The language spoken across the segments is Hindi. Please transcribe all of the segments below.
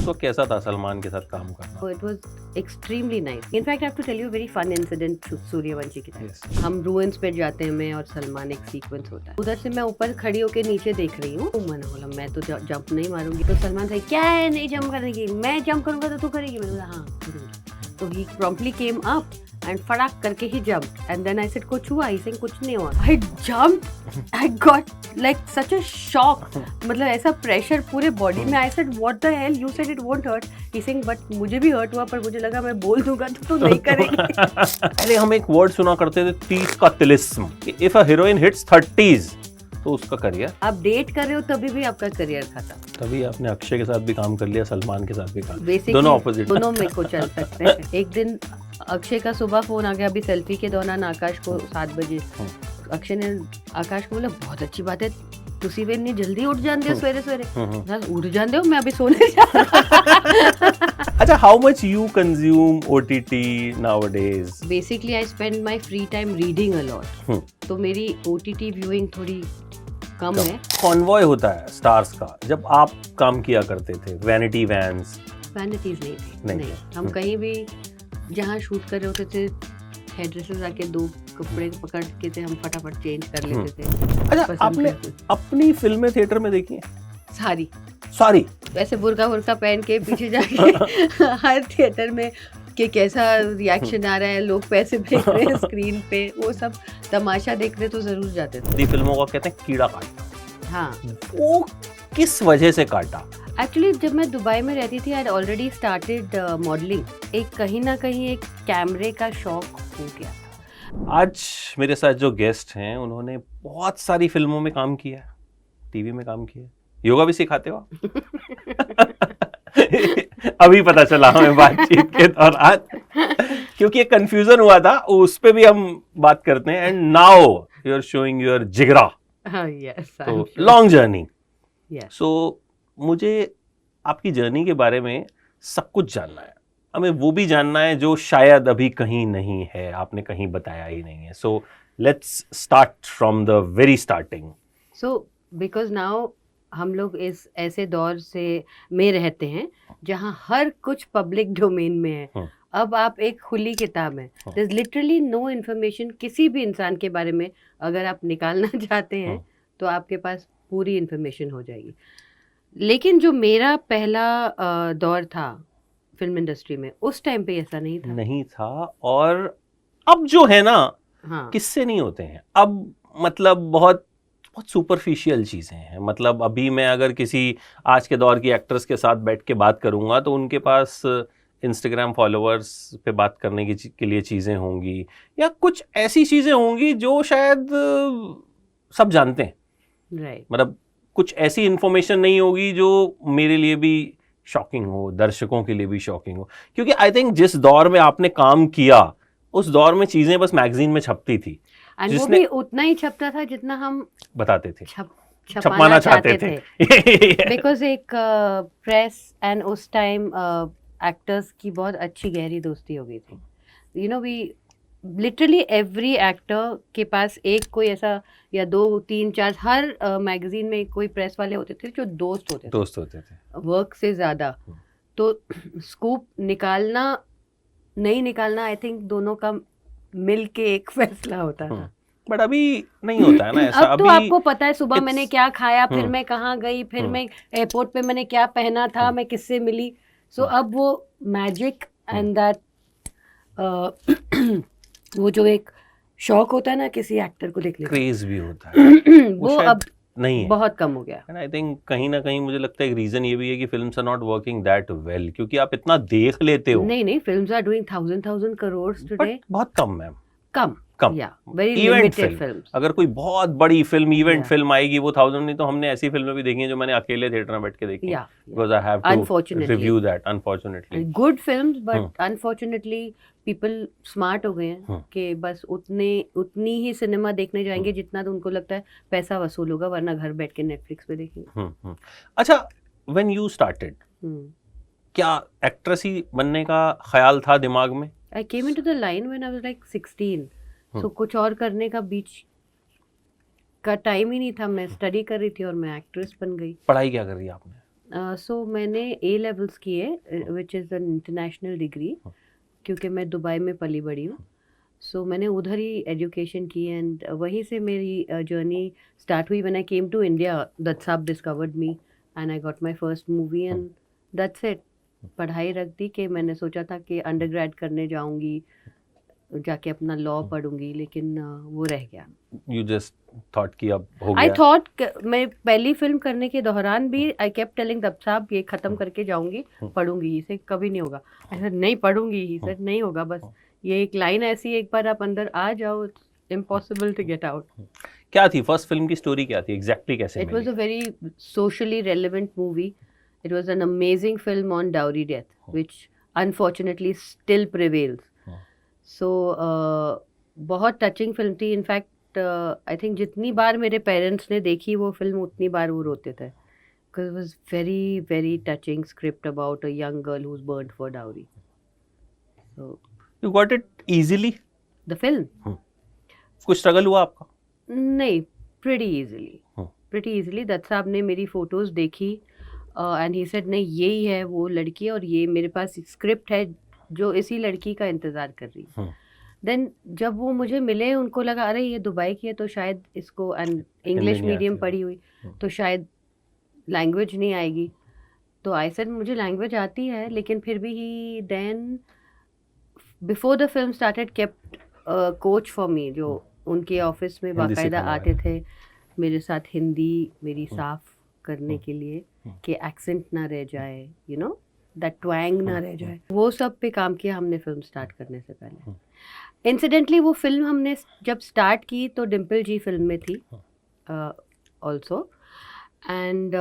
उस वक्त कैसा था सलमान के साथ काम करना? So it was extremely nice. In fact, I have to tell you a very fun incident Suryavanshi की Yes. तरह। हम रूइंस पे जाते हैं, मैं और सलमान, एक सीक्वेंस होता है। उधर से मैं ऊपर खड़ी होकर नीचे देख रही हूँ। मैंने बोला मैं तो जंप नहीं मारूंगी। तो सलमान था क्या है नहीं जंप करने की, मैं जंप करूंगा तो तू करेगी। मैंने बोला हाँ करूंगी। तो he promptly came up and फटाक करके ही jump and then I said कुछ हुआ? ही सेइंग कुछ नहीं हुआ। I jump, I got like such a shock, मतलब ऐसा प्रेशर पूरे बॉडी में। I said what the hell, you said it won't hurt. He saying but मुझे भी हर्ट हुआ, पर मुझे लगा मैं बोल दूंगा तो तू नहीं करेगी। अरे हम एक वर्ड सुना करते थे 30 का तिलिस्म, if a heroine hits 30s तो उसका करियर। आप डेट कर रहे हो तभी भी आपका करियर खत्म। तभी आपने अक्षय के साथ भी काम कर लिया, सलमान के साथ भी काम। Basically, दोनों ऑपोजिट, दोनों में को चल सकते हैं। एक दिन अक्षय का सुबह फोन आ गया, अभी सेल्फी के दौरान आकाश को 7 बजे। अक्षय ने आकाश को बोला बहुत अच्छी बात है, तुसी वे इतनी जल्दी उठ जाते हो सवेरे सवेरे। उठ जाते हो, मैं अभी सोने जा। अच्छा, how much you consume OTT nowadays? Basically I spend my free time reading a lot, तो मेरी OTT व्यूइंग थोड़ी कम है। कॉन्वॉय होता है स्टार्स का, जब आप काम किया करते थे, वैनिटी वैन्स। वैनिटीज नहीं थी, नहीं। हम कहीं भी जहाँ शूट कर रहे होते थे, हेयर ड्रेसेस आके 2 कपड़े पकड़ के थे, हम फटाफट चेंज कर लेते थे। अच्छा, पसंद आपने करते थे। अपनी फिल्में थिएटर में देखी हैं? सारी सारी? वैसे बुर्का पहन के पीछे जाके हर थिएटर में कि कैसा रिएक्शन आ रहा है, लोग पैसे भेज रहे हैं स्क्रीन पे, वो सब तमाशा देखने तो जरूर जाते थे। दी फिल्मों को कहते हैं कीड़ा काटना। हाँ, वो किस वजह से काटा? एक्चुअली जब मैं दुबई में रहती थी, आई ऑलरेडी स्टार्टेड मॉडलिंग। एक कहीं ना कहीं एक कैमरे का शौक हो गया। आज मेरे साथ जो गेस्ट हैं उन्होंने बहुत सारी फिल्मों में काम किया, टीवी में काम किया। योगा भी सिखाते हो आप? अभी पता चला हमें बातचीत के दौरान, क्योंकि एक कंफ्यूजन हुआ था, उस पे भी हम बात करते हैं। And now you are showing your Jigra, yes, तो लॉन्ग जर्नी। यस। सो मुझे आपकी जर्नी के बारे में सब कुछ जानना है। हमें वो भी जानना है जो शायद अभी कहीं नहीं है, आपने कहीं बताया ही नहीं है। So let's start from the very starting. So because now हम लोग इस ऐसे दौर से में रहते हैं जहाँ हर कुछ पब्लिक डोमेन में है। अब आप एक खुली किताब है, there is literally no information किसी भी इंसान के बारे में। अगर आप निकालना चाहते हैं तो आपके पास पूरी इन्फॉर्मेशन हो जाएगी। लेकिन जो मेरा पहला दौर था फिल्म इंडस्ट्री में, उस टाइम पे ऐसा नहीं था। और अब जो है ना, हाँ, किससे नहीं होते हैं अब, मतलब बहुत बहुत सुपरफिशियल चीज़ें हैं। मतलब अभी मैं अगर किसी आज के दौर की एक्ट्रेस के साथ बैठ के बात करूंगा तो उनके पास इंस्टाग्राम फॉलोअर्स पे बात करने के लिए चीज़ें होंगी, या कुछ ऐसी चीज़ें होंगी जो शायद सब जानते हैं। राइट। मतलब कुछ ऐसी इंफॉर्मेशन नहीं होगी जो मेरे लिए भी शॉकिंग हो, दर्शकों के लिए भी शॉकिंग हो। क्योंकि आई थिंक जिस दौर में आपने काम किया, उस दौर में चीज़ें बस मैगजीन में छपती थी, एंड वो भी उतना ही छपता था जितना हम बताते थे, छपाना चाहते थे। बिकॉज एक प्रेस एंड उस टाइम एक्टर्स की बहुत अच्छी गहरी दोस्ती हो गई थी। You know, we literally every actor के पास एक कोई ऐसा या 2 3 4 हर मैगजीन में कोई प्रेस वाले होते थे जो दोस्त होते थे वर्क से ज़्यादा। तो स्कूप निकालना नहीं निकालना, आई थिंक दोनों का मिल के एक फैसला होता था। बट अभी नहीं होता है ना ऐसा। अब तो आपको पता है सुबह मैंने क्या खाया, फिर मैं कहाँ गई, फिर मैं एयरपोर्ट पे मैंने क्या पहना था, मैं किससे मिली। सो अब वो मैजिक एंड दैट वो जो एक शौक होता है ना किसी एक्टर को देखने का, क्रेज भी होता है, वो अब नहीं है, बहुत कम हो गया। एंड आई थिंक कहीं ना कहीं मुझे लगता है एक रीजन ये भी है कि films are not working that well, क्योंकि आप इतना देख लेते हो। नहीं, films are doing 1000 crores today. बहुत कम मैम, कम या very event limited film. Films. अगर कोई बहुत बड़ी फिल्म, इवेंट फिल्म आएगी वो 1000, नहीं तो हमने ऐसी फिल्में भी देखी हैं जो मैंने अकेले थिएटर में बैठ के देखी हैं, because I have to review that, unfortunately. Good films, but unfortunately people smart हो गए हैं कि बस उतनी ही सिनेमा देखने जाएंगे जितना तो उनको लगता है पैसा वसूल होगा, वरना घर बैठ के नेटफ्लिक्स पे देखेंगे। अच्छा, व्हेन यू स्टार्टेड, क्या एक्ट्रेस ही बनने का ख्याल था दिमाग में? I came into the line when I was like 16, so कुछ और करने का बीच का टाइम ही नहीं था। मैं स्टडी कर रही थी और मैं एक्ट्रेस बन गई। पढ़ाई क्या कर रही है आपने? सो मैंने ए लेवल्स किए, which is an international degree, क्योंकि मैं दुबई में पली बड़ी हूँ. सो मैंने उधर ही एजुकेशन की एंड वहीं से मेरी जर्नी स्टार्ट हुई. When I came to India, Dutt साहब discovered me and I got my first movie and that's it. पढ़ाई रख दी कि मैंने सोचा था कि अंडरग्रेड करने जाऊंगी, जाके अपना लॉ पढ़ूंगी, लेकिन वो रह गया. यू जस्ट थॉट कि अब हो आई गया. थॉट, मैं पहली फिल्म करने के दौरान भी आई केप्ट टेलिंग दत्त साहब ये खत्म करके जाऊंगी, पढ़ूंगी, इसे कभी नहीं होगा. ऐसा नहीं पढ़ूंगी, ही सेड नहीं होगा. बस ये एक लाइन ऐसी, एक बार आप अंदर आ जाओ, it's impossible to get out. क्या थी फर्स्ट फिल्म की स्टोरी, क्या थी एग्जैक्टली, कैसे it was a very socially relevant movie. It was an amazing film on dowry death, which unfortunately still prevails. So बहुत टचिंग फिल्म थी. इनफैक्ट आई थिंक जितनी बार मेरे पेरेंट्स ने देखी वो फिल्म, उतनी बार वो रोते थे. Because it was very very touching script about a young girl who was burned for dowry. So you got it easily? The film, कुछ स्ट्रगल हुआ आपका? नहीं, pretty easily. दत्त साहब ने मेरी फोटोज़ देखी एंड ही सेड नहीं, यही है वो लड़की और ये मेरे पास स्क्रिप्ट है जो इसी लड़की का इंतज़ार कर रही है. देन जब वो मुझे मिले, उनको लगा अरे ये दुबई की है तो शायद इसको, एंड इंग्लिश नहीं मीडियम आती. पढ़ी हुई तो शायद लैंग्वेज नहीं आएगी. तो आई सेड मुझे लैंग्वेज आती है, लेकिन फिर भी he then before the film started kept coach for me, जो उनके ऑफिस में हिंदी बाकायदा सिखाने आते वाले. थे मेरे साथ हिंदी मेरी साफ करने के लिए कि एक्सेंट ना रह जाए, यू नो, दैट ट्वैंग ना रह जाए. वो सब पे काम किया हमने फिल्म स्टार्ट करने से पहले. इंसिडेंटली वो फिल्म हमने जब स्टार्ट की तो डिम्पल जी फिल्म में थी ऑल्सो. एंड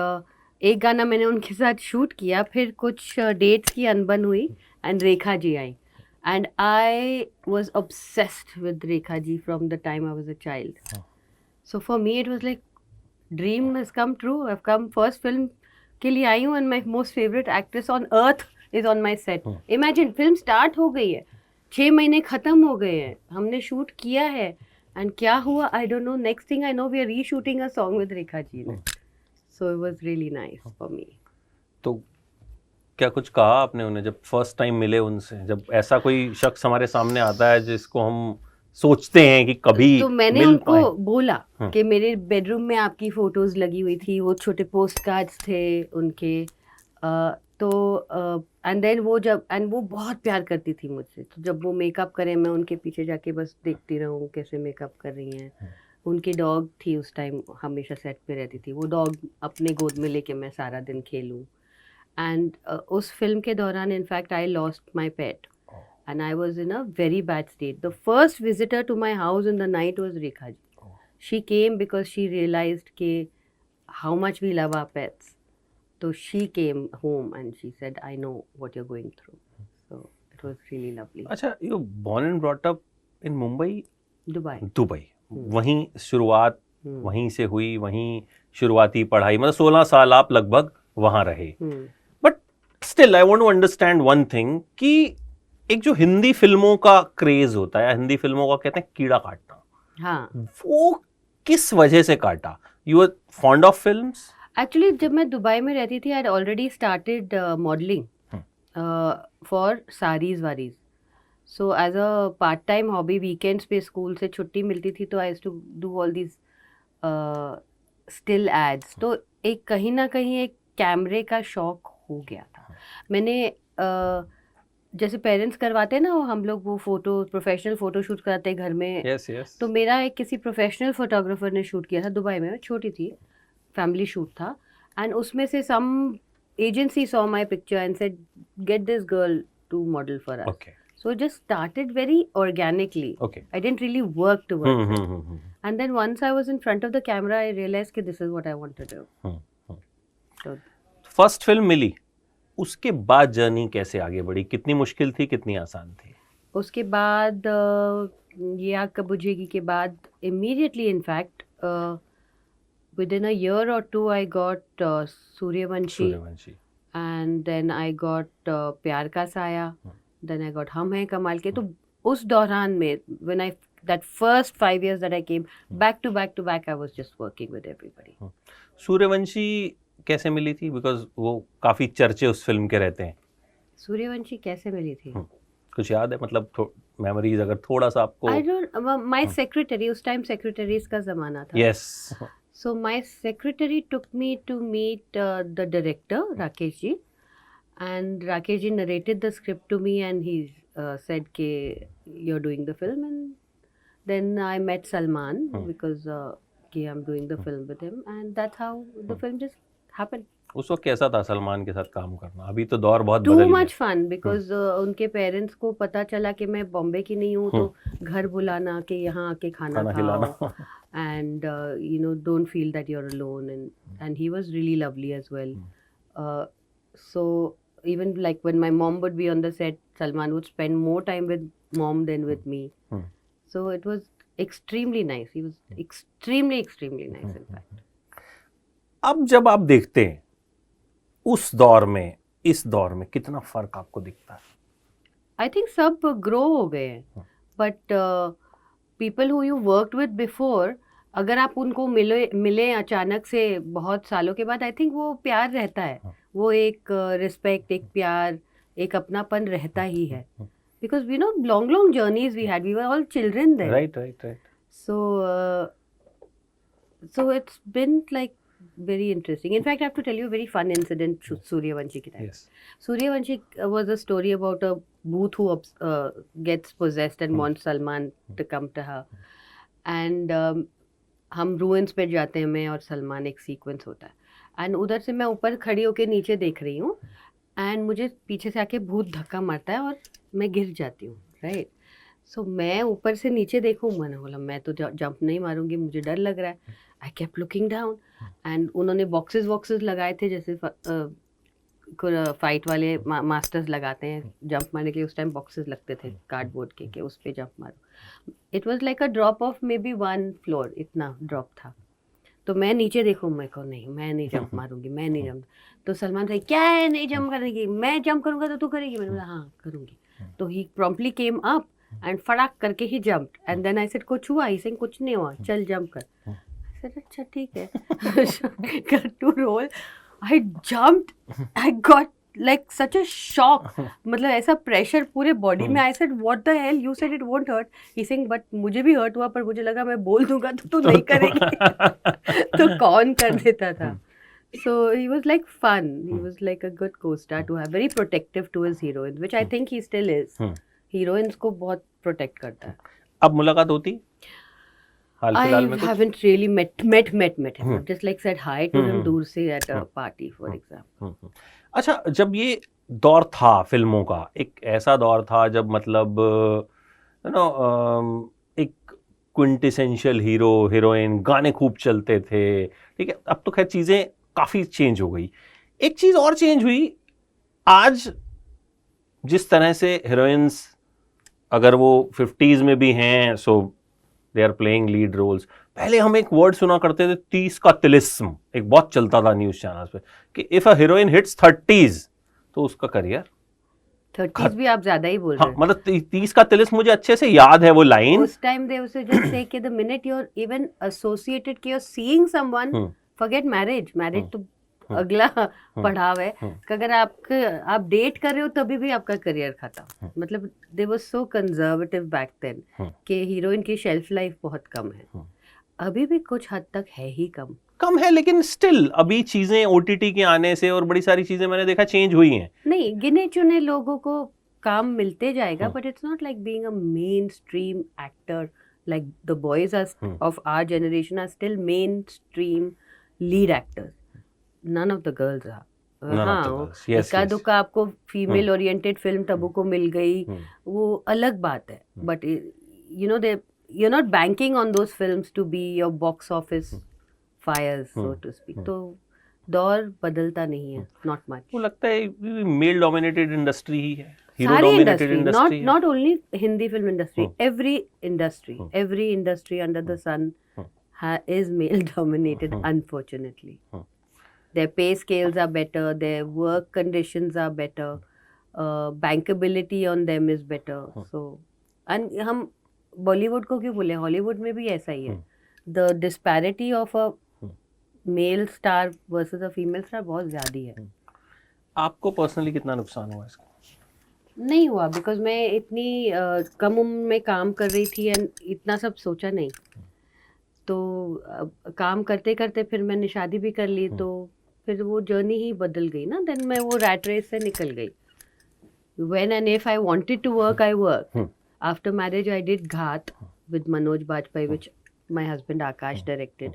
एक गाना मैंने उनके साथ शूट किया. फिर कुछ डेट्स की अनबन हुई एंड रेखा जी आई. And I was obsessed with Rekha ji from the time I was a child. So for me it was like dream has come true. I've come, first film के लिए आई हूँ and my most favorite actress on earth is on my set. Imagine film start हो गई है, 6 महीने खत्म हो गए हैं, हमने शूट किया है and क्या हुआ I don't know. Next thing I know we are reshooting a song with Rekha ji. So it was really nice for me. तो क्या कुछ कहा आपने उन्हें जब फर्स्ट टाइम मिले उनसे, जब ऐसा कोई शख्स हमारे सामने आता है जिसको हम सोचते हैं कि कभी तो मैंने मिल उनको पाए? बोला कि मेरे बेडरूम में आपकी फोटोज लगी हुई थी, वो छोटे पोस्ट कार्ड्स थे उनके. तो एंड देन वो जब, एंड वो बहुत प्यार करती थी मुझसे, तो जब वो मेकअप करें मैं उनके पीछे जाके बस देखती रहूँ कैसे मेकअप कर रही हैं. उनकी डॉग थी उस टाइम, हमेशा सेट पे रहती थी, वो डॉग अपने गोद में लेके मैं सारा दिन खेलूँ. एंड उस फिल्म के दौरान in fact I lost my pet and I was in a very bad state. The first visitor to my house in the night was Rekha ji. She came because she realized ke how much we love our pets. So she came home and she said, I know what you're going through. So it was really lovely. अच्छा, you born and brought up in Mumbai? Dubai. वहीं शुरुआत वहीं से हुई, वहीं शुरुआती पढ़ाई, मतलब 16 साल आप लगभग वहाँ रहे. But still I want to understand one thing कि एक जो हिंदी फिल्मों का क्रेज होता है, हिंदी फिल्मों का कहते हैं कीड़ा काटना, हाँ, वो किस वजह से काटा? You are fond of films? Actually जब मैं दुबई में रहती थी I already started modelling for saris वारीज. So as a part time hobby, weekends पे स्कूल से छुट्टी मिलती थी तो I used to do all these still ads. तो एक कहीं ना कहीं एक कैमरे का शौक हो गया था. मैंने जैसे पेरेंट्स करवाते हैं ना, हम लोग वो फोटो, प्रोफेशनल फोटो शूट कराते हैं घर में. yes. तो मेरा एक किसी प्रोफेशनल फोटोग्राफर ने शूट किया था दुबई में. मैं छोटी थी, फैमिली शूट था, एंड उसमें से some agency saw my picture and said get this girl to model for us. So it just started very organically. Okay. I didn't really work towards it. And then once I was in front of the camera, I realized that this is what I want to do. So first film मिली, उसके बाद जर्नी कैसे आगे बढ़ी? कितनी मुश्किल थी, कितनी आसान थी? उसके बाद ये आग कब बुझेगी के बाद immediately, in fact, within a year or two, I got Suryavanshi, and then I got प्यार का साया, then I got हम हैं कमाल के. तो उस दौरान में when I, that first 5 years that I came back to back, I was just working with everybody. Suryavanshi कैसे मिली थी? बिकॉज वो काफी चर्चे उस फिल्म के रहते हैं। सूर्यवंशी कैसे मिली थी? कुछ याद है, मतलब मेमोरीज अगर थोड़ा सा आपको। आई डोंट, माय सेक्रेटरी, उस टाइम सेक्रेटरीज का जमाना था। Yes. So my secretary took me to meet the director, Rakesh ji, and Rakesh ji narrated the script to me, and he said ke you're doing the film, and then I met Salman because ke I'm doing the film with him, and that's how the film just happened. उस वक्त कैसा था सलमान के साथ काम करना? अभी तो दौर बहुत Too बदल much गया। fun because उनके पेरेंट्स को पता चला कि मैं बॉम्बे की नहीं हूँ, तो घर बुलाना कि यहाँ आके खाना खाना खाओ, खिलाना। and don't feel that you're alone, and he was really lovely as well. So even like when my mom would be on the set, Salman would spend more time with mom than with me. So it was extremely nice. He was extremely nice in fact. अब जब आप देखते हैं उस दौर में इस दौर में कितना फर्क आपको दिखता है? I think सब ग्रो हो गए हैं, but people who you worked with before, अगर आप उनको मिले अचानक से बहुत सालों के बाद, आई थिंक वो प्यार रहता है, वो एक रिस्पेक्ट, एक प्यार, एक अपनापन रहता ही है, because we know long journeys we had, we were all children there, right. so it's been like very interesting. In fact, I have to tell you a very fun incident Suryavanshi ki time. Yes. Suryavanshi was a story about a booth who gets possessed and wants Salman to come to her. And हम ruins पे जाते हैं, मैं और सलमान, एक सीक्वेंस होता है, एंड उधर से मैं ऊपर खड़ी होके नीचे देख रही हूँ, एंड मुझे पीछे से आके भूत धक्का मारता है और मैं गिर जाती हूँ, राइट। सो मैं ऊपर से नीचे देखूँ, मैंने बोला मैं तो जंप नहीं मारूंगी, मुझे डर लग रहा है। I kept looking down, and उन्होंने बॉक्सेस लगाए थे जैसे फाइट वाले मास्टर्स लगाते हैं जंप मारने के लिए, उस टाइम बॉक्सेस लगते थे कार्डबोर्ड के कि उस पर जंप मारो। It was like a drop of may be 1 floor, इतना ड्रॉप था। तो मैं नीचे देखूँ, मैं को नहीं, मैं नहीं जंप मारूंगी, मैं नहीं जंप। तो सलमान भाई क्या है नहीं जंप करने की, मैं जंप करूंगा तो तू करेगी? मैंने बोला हाँ करूंगी। तो he promptly came up and फटाक करके he jumped, and then I said कुछ हुआ? ही सेइंग कुछ नहीं हुआ, चल जंप कर। आई सेड अच्छा ठीक है। Got to roll, I jumped, I got like such a shock, मतलब ऐसा प्रेशर पूरे बॉडी में। I said what the hell, you said it won't hurt. He saying but मुझे भी हर्ट हुआ, पर मुझे लगा मैं बोल दूंगा तो तू नहीं करेगी। तो कौन कर देता था। So he was like fun, he was like a good co-star to have, very protective to his heroines, which I think he still is. Heroines को बहुत protect करता है। अब मुलाकात होती हाल फिलहाल में? I haven't really met him, just like said hi to him दूर से at a party for example. अच्छा, जब ये दौर था फिल्मों का, एक ऐसा दौर था जब मतलब एक क्विंटेसेंशियल हीरो हीरोइन, गाने खूब चलते थे, ठीक है। अब तो खैर चीज़ें काफ़ी चेंज हो गई। एक चीज़ और चेंज हुई, आज जिस तरह से हीरोइंस, अगर वो 50s में भी हैं so they are playing lead roles. पहले हम एक वर्ड सुना करते थे 30 का तिलिस्म, एक बहुत चलता था न्यूज़ चैनल्स पे कि if a heroine hits 30s तो उसका करियर 30s भी आप ज्यादा ही बोल रहे हैं। मतलब 30 का तिलिस्म मुझे अच्छे से याद है वो लाइन। उस टाइम दे उसे जस्ट से कि the minute you are even associated कि you are seeing someone, forget marriage तो अगला पड़ाव है कि अगर आप डेट कर रहे हो तभी भी आपका करियर खत्म। मतलब they was so conservative back then कि हीरोइन की शेल्फ लाइफ बहुत कम है। अभी भी कुछ हद तक है ही कम है, लेकिन स्टिल अभी चीजें ओटीटी के आने से और बड़ी सारी चीजें मैंने देखा चेंज हुई हैं। नहीं, गिने चुने लोगों को काम मिलते जाएगा, but it's not like being a main stream actor, like the boys are of our generation are still mainstream lead actors. None of the girls are. हाँ, इक्का दुक्का आपको फीमेल ओरिएंटेड फिल्म तबू को मिल गई, वो अलग बात है, but you know you're not banking on those films to be your box office fires, so to speak. तो दौर बदलता नहीं है, not much. वो लगता है मेल डोमिनेटेड इंडस्ट्री ही है, सारी industry, not only Hindi film industry, every industry under the sun is male dominated, unfortunately. Their pay scales are better, their work conditions are better, bankability on them is better. So, and हम बॉलीवुड को क्यों बोले, हॉलीवुड में भी ऐसा ही है। The disparity of a male star versus a female star बहुत ज़्यादा है। आपको पर्सनली कितना नुकसान हुआ इसका? नहीं हुआ, बिकॉज मैं इतनी कम उम्र में काम कर रही थी एंड इतना सब सोचा नहीं। तो काम करते करते फिर मैंने शादी भी कर ली, तो फिर वो जर्नी ही बदल गई ना। देन मैं वो रैट रेस से निकल गई। When and if I wanted to work I work. After marriage I did Ghaath with Manoj Bajpayee which my husband Akash directed.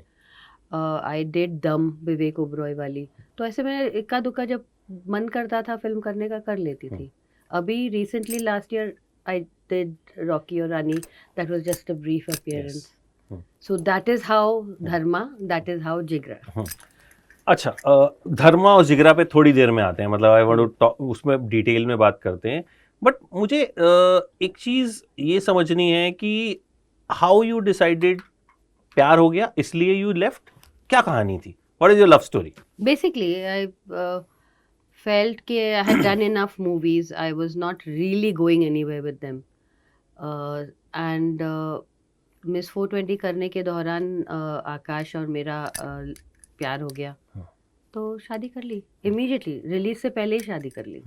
I did Dum Vivek Oberoi वाली। तो ऐसे में इक्का दुक्का जब मन करता था फिल्म करने का कर लेती थी। अभी recently last year I did Rocky और Rani, that was just a brief appearance. So that is how Dharma, that is how Jigra. अच्छा, धर्मा और जिगरा पे थोड़ी देर में आते हैं, मतलब आई वांट टू उसमें डिटेल में बात करते हैं। बट मुझे एक चीज ये समझनी है कि हाउ यू डिसाइडेड, प्यार हो गया इसलिए यू लेफ्ट, क्या कहानी थी? What is your love story? Basically, I felt कि I had done enough movies. I was not really going anywhere with them. And Miss 420 करने के दौरान आकाश और मेरा प्यार हो गया, तो शादी कर ली इमीडिएटली। रिलीज से पहले ही शादी कर ली।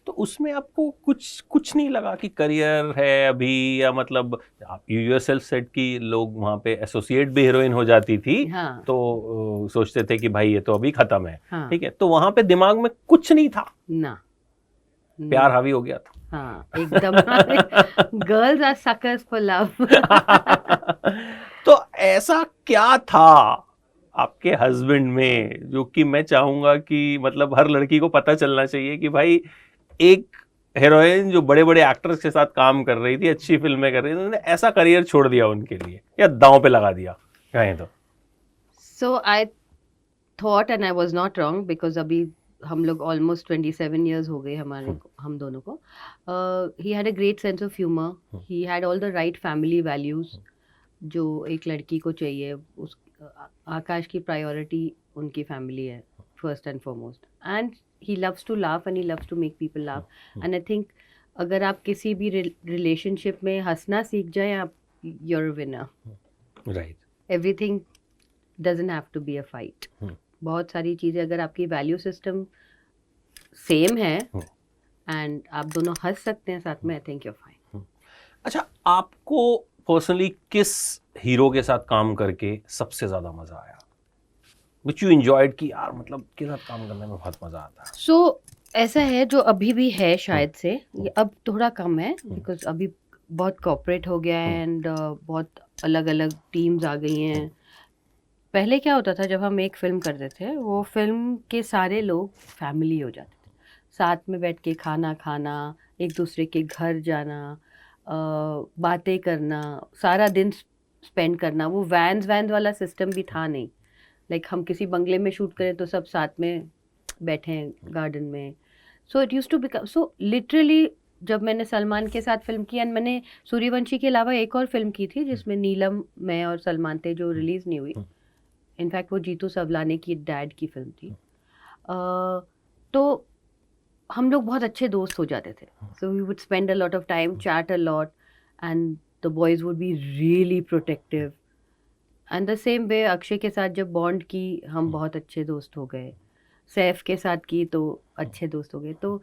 तो उसमें आपको कुछ नहीं लगा कि करियर है अभी, या मतलब आप यू योरसेल्फ सेड कि लोग वहाँ पे एसोसिएट भी हीरोइन हो जाती थी, हाँ। तो सोचते थे कि भाई ये तो अभी खत्म है, हाँ। ठीक है, तो वहाँ पे दिमाग में कुछ नहीं था, ना, प्यार हावी हो गया था? हाँ एकदम। Girls are suckers for love. तो ऐसा क्या था आपके हस्बैंड में जो कि मैं चाहूंगा कि मतलब हर लड़की को पता चलना चाहिए कि भाई एक हीरोइन जो बड़े बड़े एक्टर्स के साथ काम कर रही थी, अच्छी फिल्में कर रही थी, उन्होंने ऐसा करियर छोड़ दिया उनके लिए, या दांव पे लगा दिया कहें तो? So I thought and I was not wrong, because अभी हम लोग ऑलमोस्ट 27 years हो गए हमारे हम दोनों को। He had a great sense of humour, he had all the right family values जो एक लड़की को चाहिए। उस आकाश की प्रायोरिटी उनकी फैमिली है first and foremost, and he loves to laugh and he loves to make people laugh। and I think अगर आप किसी भी रिलेशनशिप में हंसना सीख जाए आप, you're a winner। Right. everything doesn't have to be a fight। बहुत सारी चीज़ें अगर आपकी वैल्यू सिस्टम सेम है एंड आप दोनों हंस सकते हैं साथ में, आई थिंक you're fine। अच्छा, आपको पर्सनली किस हीरो के साथ काम करके सबसे ज्यादा मजा आया, which you enjoyed कि यार मतलब के साथ काम करने में बहुत मजा आता है? सो ऐसा है जो अभी भी है शायद से, ये अब थोड़ा कम है बिकॉज अभी बहुत कॉर्पोरेट हो गया है एंड बहुत अलग अलग टीम्स आ गई हैं। पहले क्या होता था जब हम एक फिल्म करते थे, वो फिल्म के सारे लोग फैमिली हो जाते थे, साथ में बैठ के खाना खाना, एक दूसरे के घर जाना, बातें करना, सारा दिन स्पेंड करना। वो वैन वाला सिस्टम भी था नहीं। लाइक हम किसी बंगले में शूट करें तो सब साथ में बैठे हैं गार्डन में। So it use to become so literally. जब मैंने सलमान के साथ फिल्म की, एंड मैंने सूर्यवंशी के अलावा एक और फिल्म की थी जिसमें नीलम, मैं और सलमान थे, जो रिलीज नहीं हुई। इनफैक्ट वो जीतू सवलाने की डैड की फिल्म थी। तो हम लोग बहुत अच्छे दोस्त हो जाते थे। So we would spend a lot of time, chat a lot, and the boys would be really protective. And the same way Akshay के साथ जब बॉन्ड की, हम बहुत अच्छे दोस्त हो गए। सैफ के साथ की तो अच्छे दोस्त हो गए। तो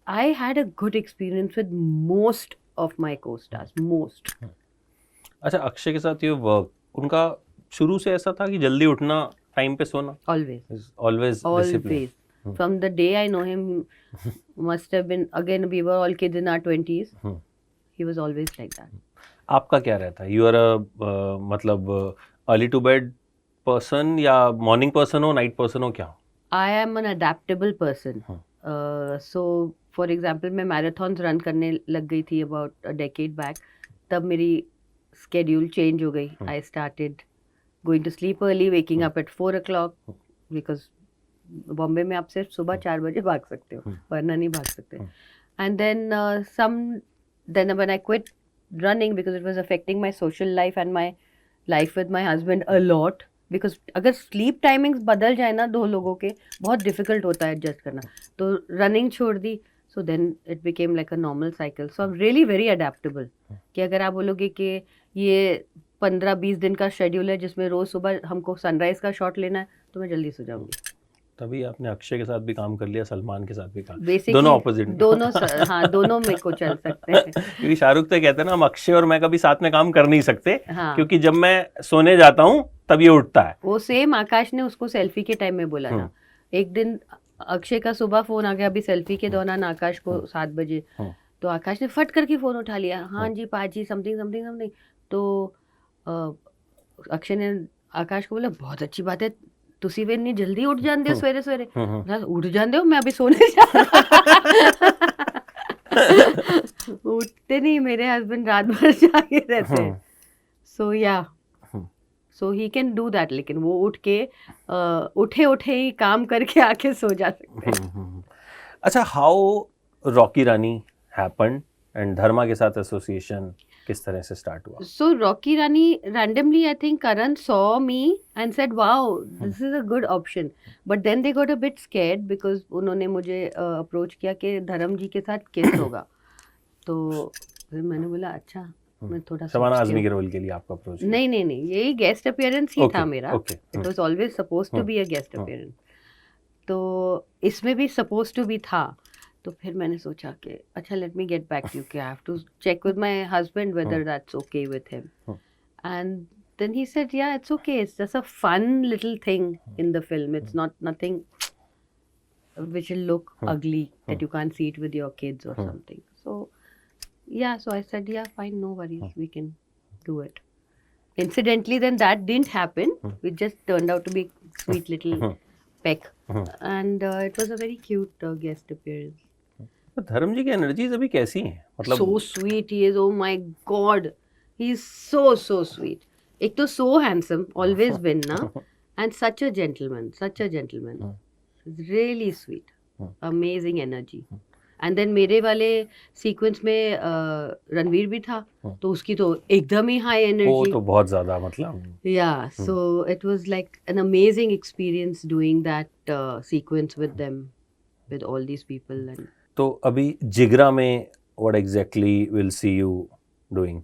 I had a good experience with most of my को स्टार्स, मोस्ट। अच्छा, अक्षय के साथ ये वर्क उनका शुरू से ऐसा था कि जल्दी उठना, टाइम पे सोना? Always from the day I know him, must have been, again we were all kids in our 20s, he was always like that. आपका क्या रहता है? यू आर अ मतलब अर्ली टू बेड पर्सन, या मॉर्निंग पर्सन हो, नाइट पर्सन हो, क्या? I am an adaptable person. So for example मैं मैराथन्स रन करने लग गई थी अबाउट अ डेकेड बैक, तब मेरी स्केड्यूल चेंज हो गई। I started going to sleep early, waking up at 4 o'clock, because Bombay में आप सिर्फ सुबह 4 बजे भाग सकते हो, वरना नहीं भाग सकते। And then when I quit running because it was affecting my social life and my life with my husband a lot, because अगर sleep timings बदल जाए ना दो लोगों के, बहुत difficult होता है adjust करना। तो running छोड़ दी, so then it became like a normal cycle। so I'm really very adaptable। कि अगर आप बोलोगे कि ये 15-20 दिन का शेड्यूल है जिसमें रोज सुबह हमको सनराइज का शॉट लेना है, तो मैं जल्दी सो जाऊंगी। तभी आपने अक्षय के साथ भी काम कर लिया, सलमान के साथ भी काम, Basically, दोनों ऑपोजिट। हाँ दोनों मेरे को चल सकते हैं। क्योंकि शाहरुख तो कहते हैं ना, हम अक्षय और मैं कभी साथ में काम कर नहीं सकते, हाँ क्योंकि जब मैं सोने जाता हूँ तब ये उठता है। वो सेम आकाश ने उसको सेल्फी के टाइम में बोला था। एक दिन अक्षय का सुबह फोन आ गया, अभी सेल्फी के दौरान आकाश को 7 बजे, तो आकाश ने फट करके फोन उठा लिया, हाँ जी पाजी समथिंग समथिंग समथिंग। तो अक्षय ने आकाश को बोला बहुत अच्छी बात है, तुसी वे इतनी जल्दी उठ जाते हो सवेरे सवेरे। उठ जाते हो, मैं अभी सोने जा उठते नहीं, मेरे हस्बैंड रात भर जागे रहते हैं। सो या सो ही कैन डू दैट, लेकिन वो उठ के उठे उठे ही काम करके आके सो जा सकते हैं। अच्छा, how Rocky Rani happened and Dharma के साथ एसोसिएशन किस तरह से स्टार्ट हुआ? So Rocky Rani, randomly I think Karan saw me and said, "Wow, this is a good option." But then they got a bit scared because उन्होंने मुझे अप्रोच किया कि धर्म जी के साथ किस होगा। तो फिर मैंने बोला अच्छा, मैं थोड़ा शबाना आजमी के रोल के लिए आपका अप्रोच? नहीं, यही गेस्ट अपीयरेंस ही था मेरा। It was always supposed to be a guest appearance. तो इसमें भी supposed to be था। तो फिर मैंने सोचा कि अच्छा let me get back to you, कि I have to check with my husband whether that's okay with him. And then he said yeah it's okay, it's just a fun little thing in the film, it's not nothing which will look ugly that you can't see it with your kids or something. So yeah, so I said yeah fine, no worries, we can do it. Incidentally then that didn't happen, it just turned out to be sweet little peck, and it was a very cute guest appearance. तो धर्म जी की एनर्जीज अभी कैसी हैं? मतलब so sweet he is, oh my god, he is so sweet. एक तो so handsome, always been na, and such a gentleman, really sweet, amazing energy. and then मेरे वाले सीक्वेंस में रणवीर भी था, तो उसकी तो एकदम ही हाई वो एनर्जी, तो बहुत ज्यादा, मतलब yeah, so it was like an amazing experience doing that sequence with them, with all these people. And तो अभी जिगरा में what exactly will see you doing?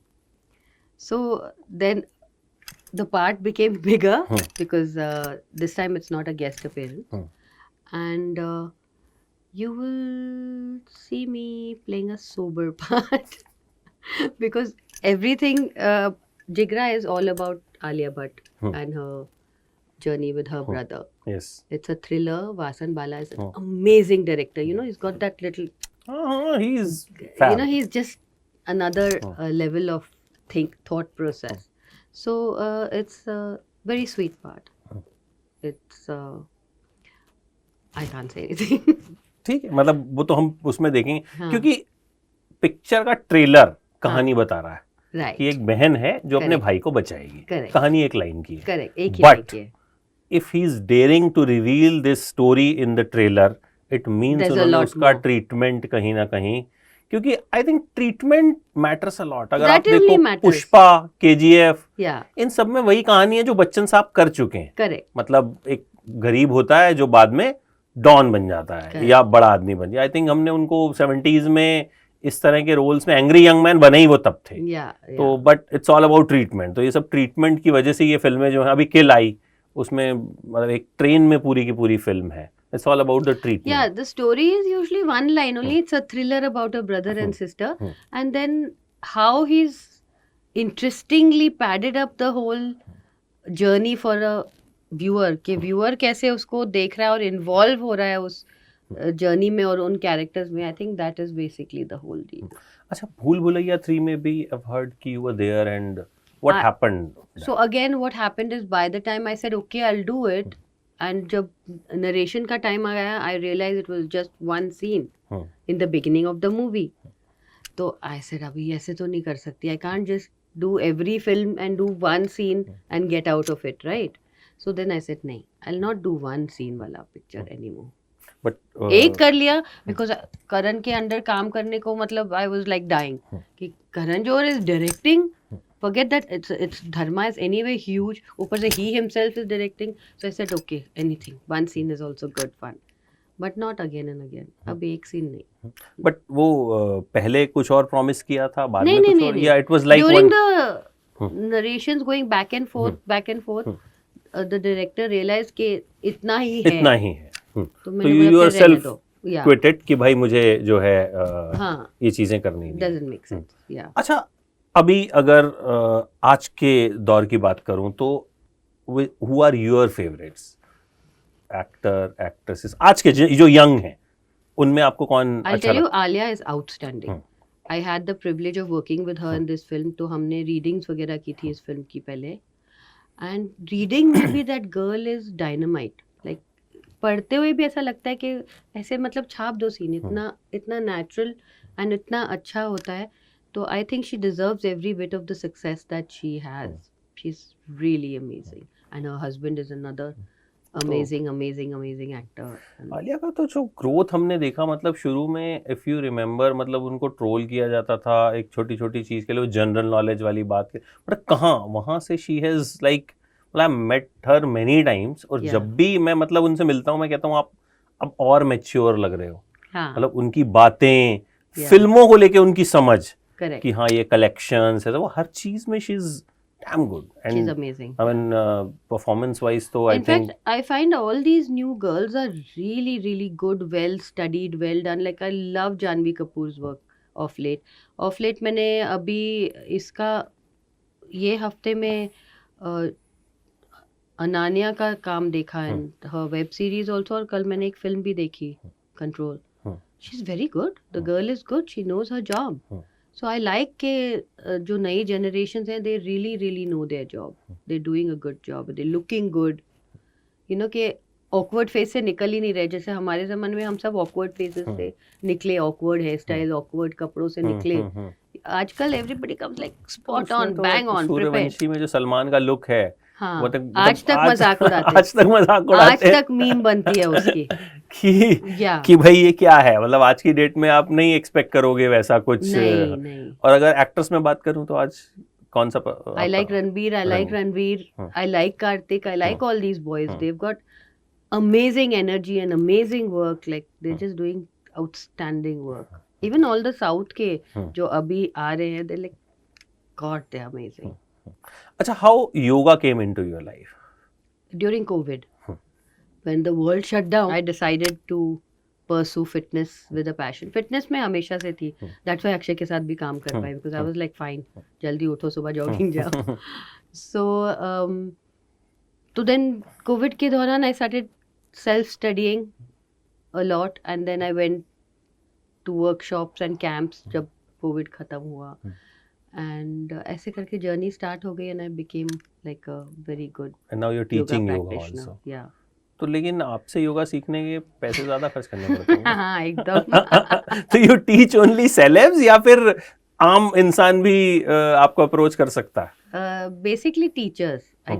so then the part became bigger because this time it's not a guest appearance, and you will see me playing a sober part because everything Jigra is all about Alia Bhatt and her journey with her brother. Yes. It's a thriller. Vasan Bala is an amazing director. You know, he's got that little, He's fab. you know, he's just another level of thought process. So it's a very sweet part. It's I can't say anything. ठीक है, मतलब वो तो हम उसमें देखेंगे, क्योंकि पिक्चर का ट्रेलर कहानी बता रहा है Right. कि एक बहन है जो अपने Correct. भाई को बचाएगी। Correct. कहानी एक लाइन की है। Correct. एक ही But एक ही है. if he is daring to reveal this story in the trailer, it means There's a उन्होंने lot उसका more. ट्रीटमेंट कहीं ना कहीं, क्योंकि I think treatment matters a lot. अगर आप Certainly देखो matters. Pushpa, KGF, Yeah. इन सब में वही कहानी है जो बच्चन साहब कर चुके हैं। Correct. मतलब एक गरीब होता है जो बाद में डॉन बन जाता है Correct. या बड़ा आदमी बन जाता है। आई थिंक हमने उनको 70s में इस तरह के रोल्स में, एंग्री यंग मैन बने ही वो तब थे। Yeah. तो but it's all about treatment. तो ये सब ट्रीटमेंट की वजह से ये फिल्में जो है, अभी किल आई, उसमें मतलब एक ट्रेन में पूरी की पूरी फिल्म है। It's all about the treatment. Yeah, the story is usually one line only. It's a thriller about a brother and sister, and then how he's interestingly padded up the whole journey for a viewer, कि viewer कैसे उसको देख रहा है और involve हो रहा है उस जर्नी में और उन कैरेक्टर्स में. I think that is basically the whole deal. अच्छा, भूल भुलैया 3 में भी आई हैव हर्ड कि you were there and what happened? So again what happened is by the time I said okay I will do it, and जब नरेशन का टाइम आ गया I realise it was just one scene in the beginning of the movie. तो आई सेड अभी ऐसे तो नहीं कर सकती, I can't just do every film and do one scene and get out of it, right? So then I said नहीं, I will not do one scene वाला पिक्चर एनीमोर. बट एक कर लिया बिकॉज करण के अंडर काम करने को मतलब आई वाज लाइक डाइंग कि Karan Johar is directing, forget that it's Dharma is anyway huge, ऊपर से he himself is directing, so I said okay anything, one scene is also good fun but not again and again. अब एक सीन नहीं. बट वो पहले कुछ और प्रॉमिस किया था, बाद नहीं, में नहीं, कुछ और, नहीं, या it was like during the narrations going back and forth the director realise कि इतना ही है, इतना ही है। तो तो मैंने यू बोला आर फिर रहने सेल्फ दो, या क्विटेड कि भाई मुझे जो है हाँ, ये चीजें करनी नहीं है। डजंट मेक सेंस, या अच्छा, अभी अगर आज के दौर की बात करूं तो who are your favourites actor actresses आज के जो यंग हैं, उनमें आपको कौन I'll अच्छा tell you, लगता Alia is outstanding. I had the privilege of working with her in this film. तो हमने रीडिंग्स वगैरह की थी इस फिल्म की पहले, एंड रीडिंग में भी that girl is dynamite. Like पढ़ते हुए भी ऐसा लगता है कि ऐसे मतलब छाप दो सीन, इतना इतना नेचुरल एंड इतना अच्छा होता है। तो I think she deserves every bit of the success that she has. She is really amazing and her husband is another amazing amazing amazing actor. Alia का तो जो ग्रोथ हमने देखा, मतलब शुरू में इफ यू रिमेम्बर, मतलब उनको ट्रोल किया जाता था एक छोटी छोटी चीज के लिए, जनरल नॉलेज वाली बात के, बट कहाँ वहां से she has like, I met her many times, और Yeah. जब भी मैं मतलब उनसे मिलता हूँ मैं कहता हूँ आप अब और मैच्योर लग रहे हो। हाँ, मतलब उनकी बातें, Yeah. फिल्मों को लेके उनकी समझ करेक्ट, कि हाँ ये कलेक्शंस है, तो वो हर चीज में she is damn good. She is and amazing. I mean performance wise तो आई In think fact, I find all these new girls are really, really good, well studied, well done. Like I love Janvi Kapoor's work of late. Of late मैंने अभी इसका ये हफ्ते में अनान्या का काम देखा and her web series also, और कल मैंने एक फिल्म भी देखी, Control. She's very good. The girl is good. She knows her job. So I like के जो नई generations हैं, they really, really know their job. They're doing a good job. They're looking good. You know कि awkward face से निकल ही नहीं रहे, जैसे हमारे ज़माने में हम सब awkward faces से निकले, awkward hair style, awkward कपड़ों से निकले। आजकल everybody comes like spot on, bang on, prepared. Suryavanshi में जो सलमान का लुक है, हाँ, वो तक आज तक मजाक उड़ाते हैं। आज तक मजाक उड़ाते आज तक मीम बनती है उसकी। कि कि भाई ये क्या है, मतलब आज की डेट में आप नहीं एक्सपेक्ट करोगे वैसा कुछ। नहीं। और अगर एक्टर्स में बात करूं तो आज कौन सा I like Ranbir, I like Ranveer, I like Karthik, I like all these boys. They've got amazing energy and amazing work. Like they're just doing outstanding work. Even all the South के जो अभी आ रहे हैं, they're like, God, they're amazing. अच्छा, how yoga came into your life? During COVID, when the world shut down, I decided to pursue fitness with a passion. Fitness में हमेशा से थी. That's why अक्षय के साथ भी काम कर पाई, because I was like, fine, जल्दी उठो, सुबह जॉगिंग जाओ. So, तो then COVID के दौरान I started self-studying a lot, and then I went to workshops and camps जब COVID खत्म हुआ. And ऐसे करके journey start हो गई, and I became like a very good And now you're teaching yoga practitioner. also. Yeah. तो लेकिन आपसे योगा सीखने के पैसे ज्यादा खर्च करने पड़ते हैं। हाँ, एकदम। तो यू टीच ओनली सेलेब्स या फिर आम इंसान भी आपको अप्रोच कर सकता है? Basically teachers. I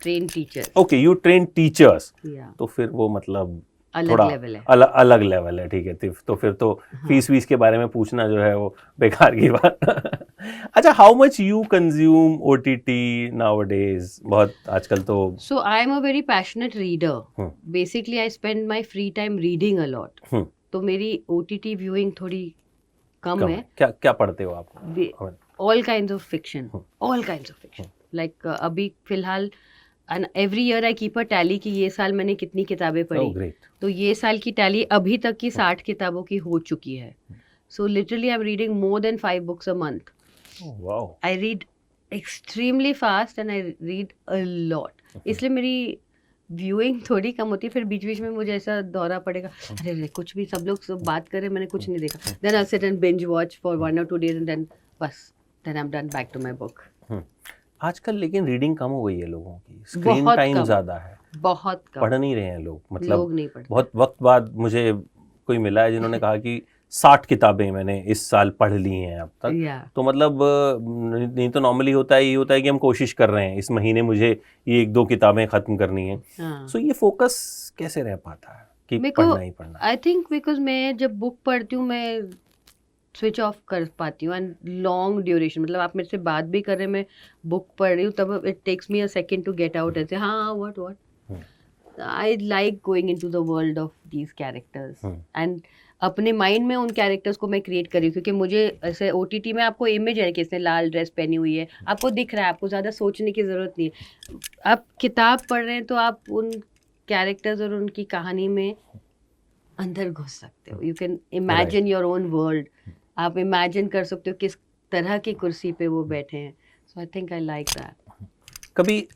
train teachers. Okay, you train teachers. Yeah. तो फिर वो मतलब अलग थोड़ा लेवल है। अलग लेवल है, ठीक है। तो फिर तो फीस वीस के बारे में पूछना जो है वो बेकार की बात। अच्छा, how much you consume OTT nowadays? बहुत आजकल तो So I am a very passionate reader. Basically I spend my free time reading a lot. तो मेरी OTT viewing थोड़ी कम है। क्या पढ़ते हो आप? All kinds of fiction. All kinds of fiction. Like अभी फिलहाल and every year I keep a tally कि ये साल मैंने कितनी किताबें पढ़ी। Oh, great. तो ये साल की टैली अभी तक की 60 किताबों की हो चुकी है। So literally I'm reading more than 5 books a month. Oh, wow. I read extremely fast and I read a lot. इसलिए मेरी व्यूइंग थोड़ी कम होती है। फिर बीच बीच में मुझे ऐसा दौरा पड़ेगा, अरे कुछ भी सब लोग सब बात कर रहे, मैंने कुछ नहीं देखा। Then I'll sit and binge watch for 1 or 2 days and then बस then I'm done back to my book. आजकल लेकिन रीडिंग कम हो गई है लोगों की, स्क्रीन बहुत टाइम कम। ज्यादा है, बहुत कम। पढ़ नहीं रहे हैं लोग। मतलब लोग नहीं पढ़ते। बहुत वक्त बाद मुझे कोई मिला है जिन्होंने कहा कि 60 किताबें मैंने इस साल पढ़ ली हैं अब तक। Yeah. तो मतलब नहीं तो नॉर्मली होता है कि हम कोशिश कर रहे हैं इस महीने मुझे ये 1-2 किताबें खत्म करनी है। हाँ। सो ये फोकस कैसे रह पाता है कि मेरे को पढ़ना ही पढ़ना? आई थिंक बिकॉज मैं जब बुक पढ़ती हूँ मैं स्विच ऑफ कर पाती हूँ। एंड लॉन्ग ड्यूरेशन, मतलब आप मेरे से बात भी कर रहे हैं, मैं बुक पढ़ रही हूँ, तब it takes me a second to get out ऐसे हाँ what I like going into the world of these characters. And अपने माइंड में उन कैरेक्टर्स को मैं क्रिएट कर रही हूँ, क्योंकि मुझे ऐसे OTT में आपको इमेज है कि इसने लाल ड्रेस पहनी हुई है, आपको दिख रहा है, आपको ज़्यादा सोचने की ज़रूरत नहीं है। आप किताब पढ़ रहे हैं तो आप उन कैरेक्टर्स और उनकी कहानी में अंदर घुस सकते हो। You can imagine your own world, आप इमेजिन कर सकते हो किस तरह की कुर्सी पे वो बैठे हैं। So I think I like that. कभी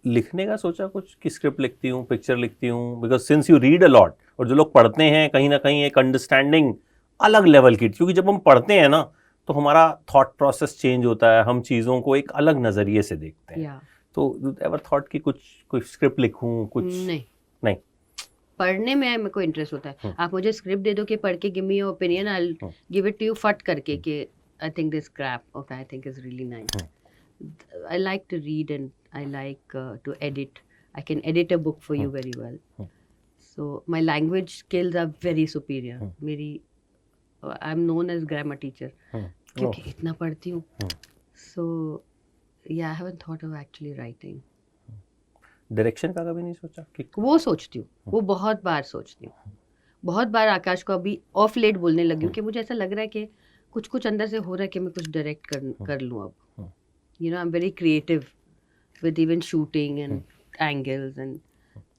लिखने का सोचा कुछ कि स्क्रिप्ट लिखती हूँ, पिक्चर लिखती हूँ? Because since you read a lot, और जो लोग पढ़ते हैं कहीं ना कहीं एक अंडरस्टैंडिंग अलग लेवल की, क्योंकि जब हम पढ़ते हैं ना तो हमारा थॉट प्रोसेस चेंज होता है, हम चीज़ों को एक अलग नज़रिए से देखते हैं। तो एवर थॉट कि कुछ स्क्रिप्ट लिखूँ कुछ? नहीं। पढ़ने में मेरे को इंटरेस्ट होता है। आप मुझे स्क्रिप्ट दे दो कि पढ़ के give me your opinion, I will give it to you फट करके कि I think this crap, okay, I think is really nice. I like to read and I like to edit. I can edit a book for you very well. So my language skills are very superior. I'm known as grammar teacher क्योंकि इतना पढ़ती हूँ. So yeah, I haven't thought of actually writing. Direction का कभी नहीं सोचा कि? वो सोचती हूँ, वो बहुत बार सोचती हूँ, बहुत बार आकाश को अभी ऑफ लेट बोलने लगी हूँ कि मुझे ऐसा लग रहा है कि कुछ अंदर से हो रहा है कि मैं कुछ डायरेक्ट कर लूँ अब. You know, I'm very creative with even shooting and angles and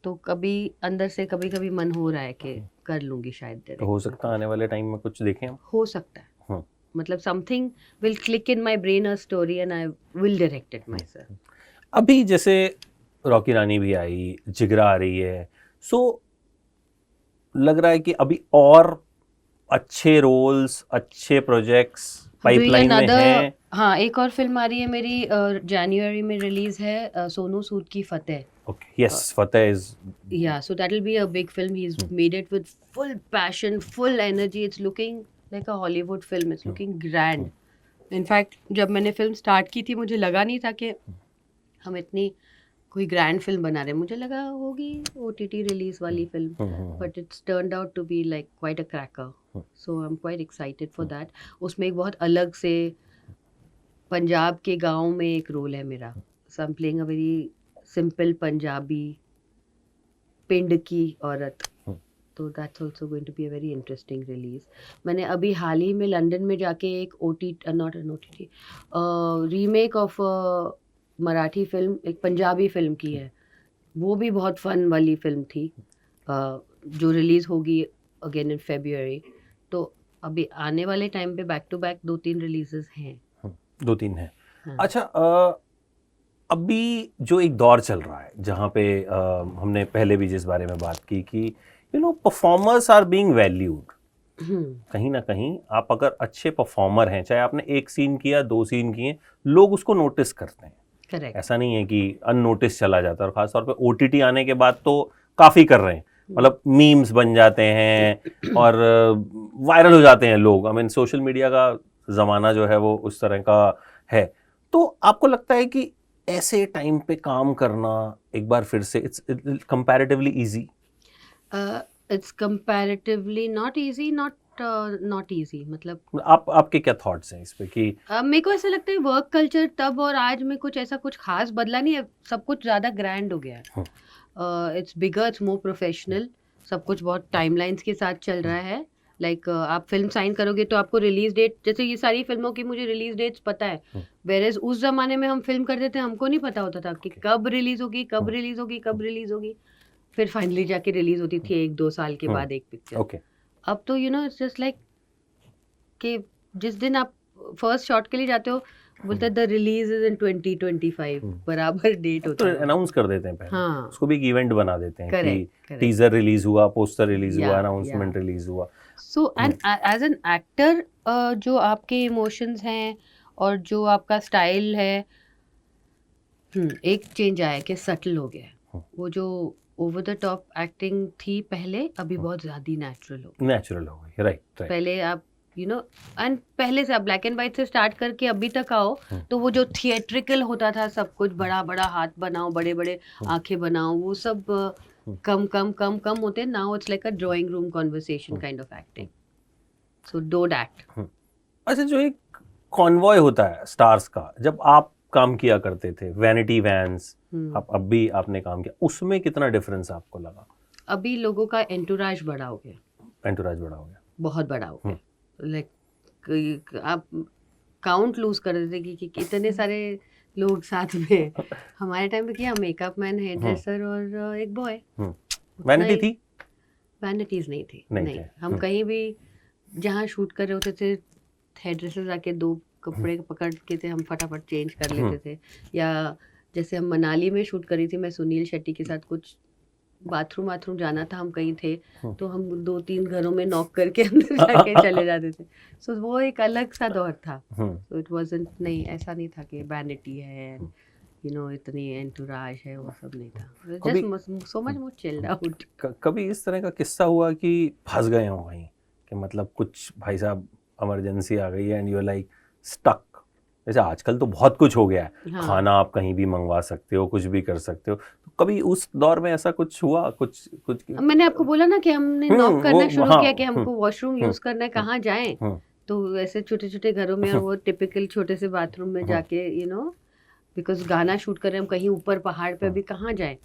तो कभी अंदर से कभी मन हो रहा है कि कर लूँगी शायद. तो हो सकता है आने वाले टाइम में कुछ देखें हम? हो सकता है. मतलब something will click in my brain, a story, and I will direct it myself. अभी जैसे रॉकी रानी भी आई, जिगरा आ रही है, सो लग रहा है कि अभी और अच्छे रोल्स, अच्छे प्रोजेक्ट्स पाइपलाइन में हैं. हाँ, एक और फिल्म आ रही है मेरी, जनवरी में रिलीज है, सोनू सूद की फतेह. Okay, yes, Fateh is. Yeah, so that will be a big film. He's made it with full passion, full energy. It's looking like a Hollywood film. It's looking grand. In fact, जब मैंने फिल्म स्टार्ट की थी मुझे लगा नहीं था कि हम इतनी कोई ग्रैंड फिल्म बना रहे हैं. मुझे लगा होगी OTT रिलीज वाली फिल्म, but it's turned out to be like quite a cracker. So I am quite excited for that. उसमें एक बहुत अलग से पंजाब के गांव में एक रोल है मेरा. So I am playing a very simple Punjabi पिंड की औरत. तो that's also going to be a very interesting release. मैंने अभी हाल ही में लंदन में जाके एक not an OTT remake of Marathi film, एक पंजाबी फिल्म की है. वो भी बहुत फन वाली फिल्म थी, जो रिलीज होगी अगेन इन February. तो अभी आने वाले टाइम पे बैक टू बैक 2-3 रिलीजेस हैं. 2-3 हैं. अच्छा, अभी जो एक दौर चल रहा है जहाँ पे हमने पहले भी जिस बारे में बात की कि you know performers are being valued. कहीं ना कहीं आप अगर अच्छे परफॉर्मर हैं, चाहे आपने 1 सीन किया, 2 सीन किए, लोग उसको नोटिस करते हैं. Correct. ऐसा नहीं है कि अननोटिस चला जाता है. और खासतौर पे OTT आने के बाद तो काफ़ी कर रहे हैं. मतलब मीम्स बन जाते हैं और वायरल हो जाते हैं लोग. आई मीन सोशल मीडिया का ज़माना जो है वो उस तरह का है. तो आपको लगता है कि ऐसे टाइम पे काम करना एक बार फिर से it's comparatively easy? It's comparatively not easy, not easy. मतलब आपके क्या थॉट्स हैं इस पे कि? मेरे को ऐसा लगता है वर्क कल्चर तब और आज में कुछ ऐसा कुछ खास बदला नहीं है. सब कुछ ज़्यादा ग्रैंड हो गया है. It's bigger, it's more professional. सब कुछ बहुत टाइमलाइंस के साथ चल रहा है. लाइक आप फिल्म साइन करोगे तो आपको रिलीज डेट, जैसे ये सारी फिल्मों की मुझे रिलीज डेट्स पता है. वेरेज उस जमाने में हम फिल्म करते थे, हमको नहीं पता होता था कि कब रिलीज होगी, कब रिलीज होगी. फिर फाइनली जाके रिलीज होती थी 1-2 साल के बाद एक पिक्चर. अब तो you know it's just like कि जिस दिन आप फर्स्ट शॉट के लिए जाते हो बोलते हैं द रिलीज इज इन 2025, बराबर डेट होता है. अनाउंस कर देते हैं पहले. हाँ. उसको भी एक इवेंट बना देते हैं कि Correct. टीजर रिलीज हुआ, पोस्टर रिलीज हुआ, अनाउंसमेंट रिलीज हुआ. So and as an actor जो आपके इमोशंस हैं और जो आपका स्टाइल है, एक चेंज आया कि सटल हो गया है. वो जो ओवर द टॉप एक्टिंग थी पहले, अभी बहुत ज़्यादा नेचुरल हो गई. राइट. पहले आप यू नो एंड पहले से आप ब्लैक एंड वाइट से स्टार्ट करके अभी तक आओ तो वो जो थिएट्रिकल होता था, सब कुछ बड़ा बड़ा हाथ बनाओ, बड़े बड़े आंखें बनाओ, वो सब कम होते. Now it's like a drawing room conversation kind of acting. So don't act. अच्छा, जो एक कॉन्वॉय होता है स्टार्स का, जब आप काम किया करते थे, वैनिटी वैन्स, अब भी आपने काम किया, उसमें कितना डिफरेंस आपको लगा? अभी लोगों का एंटूराज बड़ा हो गया. बहुत बड़ा हो गया, लाइक आप काउंट लूज कर देते कि इतने सारे लोग साथ में हैं। हमारे टाइम पे क्या, मेकअप मैन, हेयर ड्रेसर और एक बॉय। वैनिटी थी? वैनिटीज नहीं थी, नहीं नहीं। थे। हम कहीं भी जहाँ शूट कर रहे होते थे, हेयर ड्रेसर जाके 2 कपड़े पकड़ के थे, हम फटाफट चेंज कर लेते थे। या जैसे हम मनाली में शूट करी थी मैं सुनील शेट्टी के साथ, कुछ बाथरूम जाना था, हम कहीं थे तो हम 2-3 घरों में नॉक करके अंदर जाके चले जाते थे। सो वो एक अलग सा दौर था। सो इट वाजंट, नहीं ऐसा नहीं था कि वैनिटी है, यू नो इतनी एंटुराज है, वो सब नहीं था। Just so much more chilled out. कभी इस तरह का किस्सा हुआ कि फंस गए हो कहीं, कि मतलब कुछ भाई साहब इमरजेंसी आ गई है and you are like stuck? जैसे आजकल तो बहुत कुछ हो गया है, हाँ। खाना आप कहीं भी मंगवा सकते हो, कुछ भी कर सकते हो, तो कभी उस दौर में ऐसा कुछ हुआ? कुछ मैंने आपको बोला ना कि हमने नॉक करना शुरू किया कि हमको वॉशरूम यूज करना है, कहाँ जाएं। तो ऐसे छोटे छोटे घरों में, और वो टिपिकल छोटे से बाथरूम में जाके, यू नो, बिकॉज गाना शूट कर रहे हैं हम कहीं ऊपर पहाड़ पे, अभी कहाँ जाएं।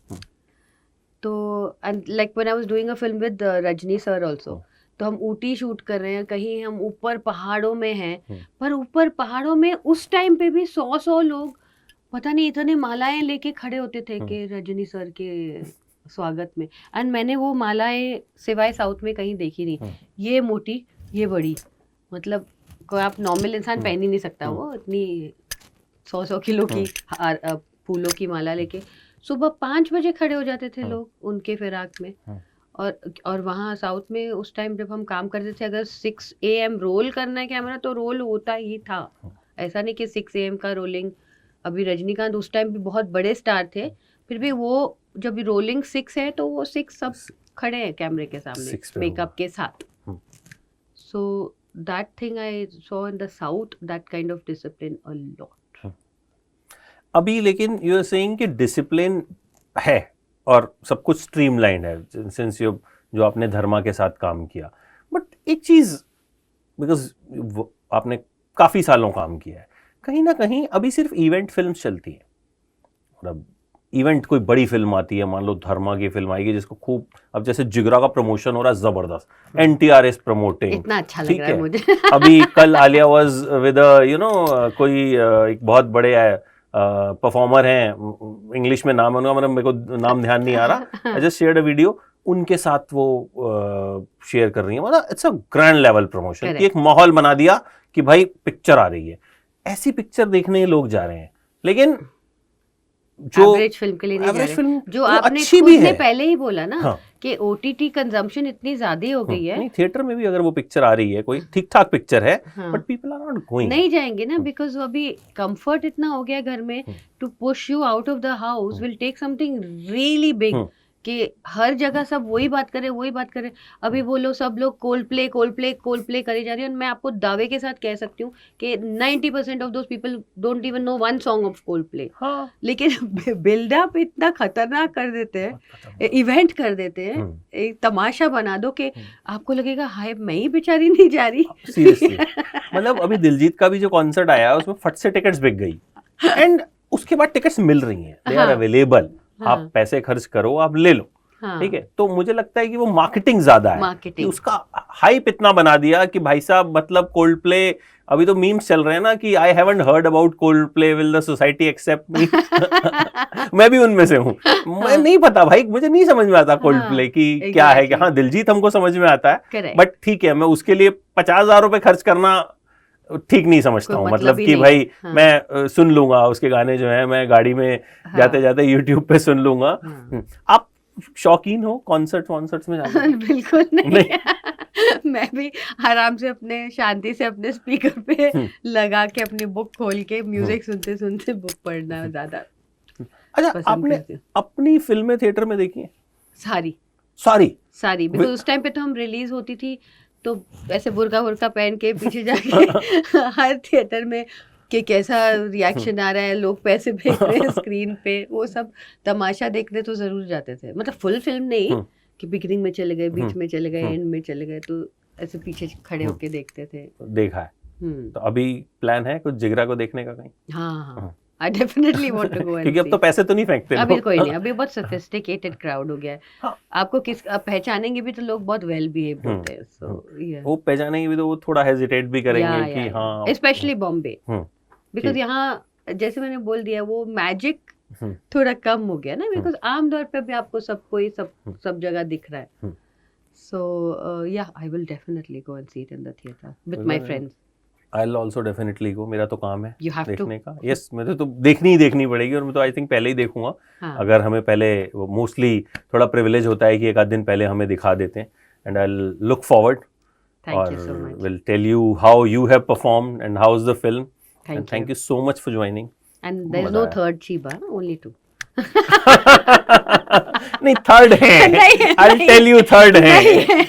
तो like when I was doing a film with Rajni sir also, तो हम ऊटी शूट कर रहे हैं, कहीं हम ऊपर पहाड़ों में हैं, पर ऊपर पहाड़ों में उस टाइम पे भी 100 लोग पता नहीं इतने मालाएं लेके खड़े होते थे कि रजनी सर के स्वागत में। एंड मैंने वो मालाएं सिवाय साउथ में कहीं देखी नहीं, ये मोटी, ये बड़ी, मतलब कोई आप नॉर्मल इंसान पहन ही नहीं सकता वो इतनी 100 किलो की फूलों की माला लेके। सुबह 5 बजे खड़े हो जाते थे लोग उनके फिराक में। और वहाँ साउथ में उस टाइम जब हम काम करते थे, अगर 6 AM रोल करना है कैमरा तो रोल होता ही था। ऐसा नहीं कि 6 AM का रोलिंग, अभी रजनीकांत उस टाइम भी बहुत बड़े स्टार थे, फिर भी वो जब रोलिंग 6 है तो वो 6 सब खड़े हैं कैमरे के सामने मेकअप के साथ। So that thing I saw in the south, that kind of discipline a lot. अभी लेकिन यू आर सेइंग कि डिसिप्लिन है और सब कुछ स्ट्रीमलाइंड है सिंस जो आपने धर्मा के साथ काम किया, बट एक चीज़, बिकॉज आपने काफ़ी सालों काम किया है, कहीं ना कहीं अभी सिर्फ इवेंट फिल्म्स चलती हैं। मतलब इवेंट कोई बड़ी फिल्म आती है, मान लो धर्मा की फिल्म आएगी जिसको खूब, अब जैसे जिगरा का प्रमोशन हो रहा है जबरदस्त, NTR इज प्रमोटिंग, इतना अच्छा लग रहा है मुझे। अभी कल Alia was with you know कोई एक बहुत बड़े परफॉर्मर हैं, इंग्लिश में नाम है उनका, मतलब मेरे को नाम ध्यान नहीं आ रहा, I just shared a video, उनके साथ वो शेयर कर रही है। मतलब it's a grand level promotion, एक माहौल बना दिया कि भाई पिक्चर आ रही है। ऐसी पिक्चर देखने लोग जा रहे हैं, लेकिन जो एवरेज फिल्म के लिए नहीं जा रहे, फिल्म जो आपने अच्छी खुद भी ने है पहले ही बोला ना, हाँ। कि OTT कंजम्पशन इतनी ज्यादा हो गई है। नहीं, थिएटर में भी अगर वो पिक्चर आ रही है, कोई ठीक ठाक पिक्चर है, but people are not going, नहीं जाएंगे ना, बिकॉज अभी कंफर्ट इतना हो गया घर में। To push you out of the house will take something really big, कि हर जगह सब वही बात करे। अभी बोलो सब लोग कोल्ड प्ले करे जा रहे हैं, और मैं आपको दावे के साथ कह सकती हूँ कि 90% of those people don't even know one song of cold play. लेकिन बिल्डअप इतना खतरनाक कर देते हैं, इवेंट कर देते हैं, एक तमाशा बना दो कि आपको लगेगा हाय मैं ही बेचारी नहीं जा रही। सीरियसली मतलब अभी दिलजीत का भी जो कॉन्सर्ट आया उसमें फट से टिकट्स बिक गई, एंड उसके बाद टिकट्स मिल रही हैं, दे आर अवेलेबल, आप पैसे खर्च करो, आप ले लो, ठीक है। तो मुझे लगता है कि वो मार्केटिंग ज्यादा है, कि उसका हाइप इतना बना दिया कि भाई साहब, मतलब कोल्ड प्ले, अभी तो मीम्स चल रहे हैं ना कि I haven't heard about Coldplay, will the society accept me. मैं भी उनमें से हूँ, मैं नहीं पता भाई, मुझे नहीं समझ में आता कोल्ड प्ले की क्या है। कि हाँ, दिलजीत हमको समझ में आता है, बट ठीक है, मैं उसके लिए 50,000 रुपए खर्च करना ठीक नहीं समझता हूँ। मतलब कि भाई मैं सुन लूंगा उसके गाने जो हैं, मैं गाड़ी में जाते जाते यूट्यूब पे सुन लूंगा। आप शौकीन हो कॉन्सर्ट्स में जाने? बिल्कुल नहीं। मैं भी आराम से अपने शांति से अपने स्पीकर पे लगा के अपनी बुक खोल के म्यूजिक सुनते सुनते बुक पढ़ना ज्यादा। अच्छा, आपने अपनी फिल्में थिएटर में देखी हैं? सारी बिकॉज उस टाइम पे तो हम रिलीज होती थी तो ऐसे बुर्का पहन के पीछे जाके हर थिएटर में कि कैसा रिएक्शन आ रहा है, लोग पैसे भेज रहे हैं स्क्रीन पे, वो सब तमाशा देखने तो जरूर जाते थे। मतलब फुल फिल्म नहीं कि बिगिनिंग में चले गए, बीच में चले गए, एंड में चले गए, तो ऐसे पीछे खड़े होके देखते थे। देखा है। तो अभी प्लान है कुछ जिगरा को देखने का कहीं? हाँ, I definitely want to go and क्योंकि अब तो see. पैसे तो नहीं फेंकते अभी लोग। कोई नहीं, अभी बहुत sophisticated crowd हो गया है। हाँ। आपको आप पहचानेंगे भी तो लोग बहुत well behaved होते हैं, so yeah. वो पहचानेंगे भी तो वो थोड़ा हेजिटेट भी करेंगे Yeah, कि yeah, हाँ yeah. Especially Bombay, because ठीक। यहाँ जैसे मैंने बोल दिया वो मैजिक हम्म, थोड़ा कम हो गया ना, बिकॉज आमतौर पे भी आपको सब जगह दिख रहा है। सो या I will definitely go and see it in the theatre with my friends. I'll also definitely go, मेरा तो काम है You have to. देखने का। यस मुझे तो देखनी पड़ेगी, और मैं तो आई थिंक पहले ही देखूंगा। हाँ। अगर हमें पहले, मोस्टली थोड़ा प्रिविलेज होता है कि एक आध दिन पहले हमें दिखा देते हैं, and I look forward Thank you so much. Will tell you how you have performed and how is the film, Thank and thank you. You so much for joining. And there's मजा no आया। third Shiba, only 2. नहीं थर्ड है, नहीं, आई नहीं, टेल यू थर्ड है,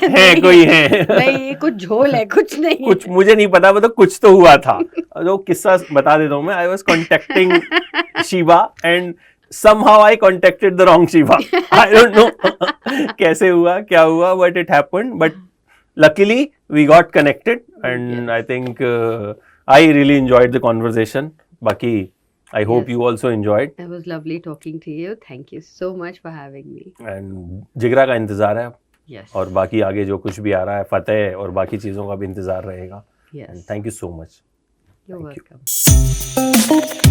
नहीं, कोई है। नहीं, ये कुछ झोल है, कुछ नहीं। कुछ मुझे नहीं पता, मतलब कुछ तो हुआ था। जो किस्सा बता देता हूँ मैं। I was contacting Shiva and somehow I contacted the wrong Shiva. I don't know कैसे हुआ, क्या हुआ, but it happened. But luckily we got connected, and I think I really enjoyed the conversation. बाकी I hope Yes. you also enjoyed. It was lovely talking to you. Thank you so much for having me. And जिगरा का इंतजार है, Yes. और बाकी आगे जो कुछ भी आ रहा है, फतेह और बाकी चीज़ों का भी इंतजार रहेगा। Yes. Thank you so much. You're Thank you. welcome.